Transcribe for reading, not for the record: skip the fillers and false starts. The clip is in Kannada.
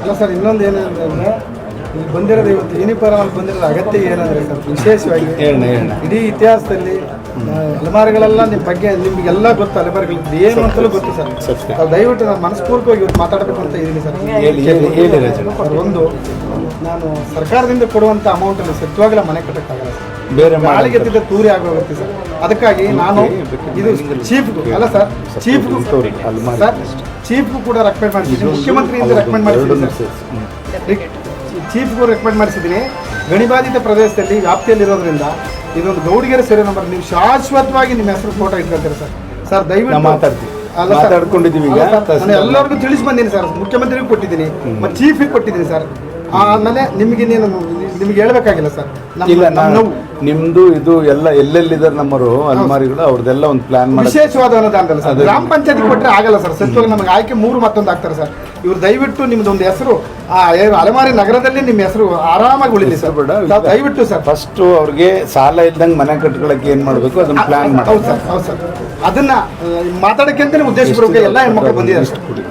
ಅಲ್ಲ ಸರ್, ಇನ್ನೊಂದು ಏನಂದ್ರೆ ಇಲ್ಲಿ ಬಂದಿರೋದು ಇವತ್ತು ಯೂನಿಫಾರ್ಮ್ ಬಂದಿರೋದು ಅಗತ್ಯ ಏನಂದ್ರೆ ಸರ್, ವಿಶೇಷವಾಗಿ ಇಡೀ ಇತಿಹಾಸದಲ್ಲಿ ಅಲೆಮಾರಿಗಳೆಲ್ಲ ನಿಮ್ಮ ಬಗ್ಗೆ ನಿಮಗೆಲ್ಲ ಗೊತ್ತು. ಅಲೆಮಾರಿಗಳು ಏನು ಅಂತಲೂ ಗೊತ್ತು ಸರ್. ದಯವಿಟ್ಟು ನಾನು ಮನಸ್ಪೂರ್ವಕವಾಗಿ ಇವತ್ತು ಮಾತಾಡಬೇಕು ಅಂತ ಇದ್ದೀನಿ ಸರ್. ಒಂದು, ನಾನು ಸರ್ಕಾರದಿಂದ ಕೊಡುವಂಥ ಅಮೌಂಟನ್ನು ಸತ್ವಾಗಲ ಮನೆ ಕಟ್ಟಕ್ಕಾಗಲ್ಲ ಸರ್. ಬೇರೆ ಮಾಳಿಗೆತ್ತಿದ್ದ ತೂರಿ ಆಗೋಗುತ್ತೆ ಸರ್. ಅದಕ್ಕಾಗಿ ನಾನು ಇದು ಚೀಫ್ಗೂ ಅಲ್ಲ ಸರ್, ಚೀಫ್ಗೂ ಸರ್, ಚೀಫ್ಗೂ ಕೂಡ ರೆಕಮೆಂಡ್ ಮಾಡಿಸಿದ್ದೀನಿ. ಮುಖ್ಯಮಂತ್ರಿಯಿಂದ ರೆಕಮೆಂಡ್ ಮಾಡಿಸಿದ್ದೀನಿ ಸರ್. ಚೀಫ್ಗೂ ರೆಕಮೆಂಡ್ ಮಾಡಿಸಿದ್ದೀನಿ. ಗಣಿಬಾಧಿತ ಪ್ರದೇಶದಲ್ಲಿ ವ್ಯಾಪ್ತಿಯಲ್ಲಿರೋದ್ರಿಂದ ಇದೊಂದು ಗೌಡಿಗೆರೆ ಸೇರೋ ನಂಬರ್ ನೀವು ಶಾಶ್ವತವಾಗಿ ನಿಮ್ಮ ಹೆಸರು ಫೋಟೋ ಇಟ್ಕೊಳ್ತೀರಾ ಸರ್. ಸರ್ ದಯವಿಟ್ಟು ಮಾತಾಡ್ತೀವಿ, ಮಾತಾಡ್ಕೊಂಡಿದ್ದೀವಿ. ನಾನು ಎಲ್ಲರಿಗೂ ತಿಳಿಸಿ ಬಂದೀನಿ ಸರ್. ಮುಖ್ಯಮಂತ್ರಿಗೂ ಕೊಟ್ಟಿದ್ದೀನಿ ಮತ್ತು ಚೀಫಿಗೆ ಕೊಟ್ಟಿದ್ದೀನಿ ಸರ್. ಆಮೇಲೆ ನಿಮಗೆ ಹೇಳ್ಬೇಕಾಗಿಲ್ಲ ಸರ್. ಇಲ್ಲ, ನಿಮ್ದು ಇದು ಎಲ್ಲ ಎಲ್ಲೆಲ್ಲಿದ್ದಾರೆ ನಮ್ಮರು ಅಲ್ಮಾರಿಗಳು, ಅವ್ರದ್ದೆಲ್ಲ ಒಂದು ಪ್ಲಾನ್ ಮಾಡಿ ವಿಶೇಷವಾದ ಅನುದಾನದಲ್ಲ ಸರ್. ಗ್ರಾಮ ಪಂಚಾಯತ್ ಕೊಟ್ಟರೆ ಆಗಲ್ಲ ಸರ್. ಸತ್ಯವಾಗಿ ನಮಗೆ ಆಯ್ಕೆ 3 ಮತ್ತೊಂದು ಆಗ್ತಾರೆ ಸರ್. ಇವ್ರು ದಯವಿಟ್ಟು ನಿಮ್ದೊಂದು ಹೆಸರು ಅಲೆಮಾರಿ ನಗರದಲ್ಲಿ ನಿಮ್ಮ ಹೆಸರು ಆರಾಮಾಗಿ ಉಳಿಲಿ ಸರ್. ದಯವಿಟ್ಟು ಸರ್, ಫಸ್ಟ್ ಅವ್ರಿಗೆ ಸಾಲ ಇಲ್ದಂಗೆ ಮನೆ ಕಟ್ಕೊಳಕ್ಕೆ ಏನ್ ಮಾಡ್ಬೇಕು ಅದನ್ನ ಪ್ಲಾನ್ ಮಾಡಿ. ಹೌದು ಸರ್, ಹೌದು ಸರ್. ಅದನ್ನ ಮಾತಾಡಕ್ಕೆ ಅಂತಾನೆ ಉದ್ದೇಶಪೂರ್ವಕ ಎಲ್ಲ ಹೆಣ್ಮಕ್ಳು ಬಂದಿದ್ದಾರೆ.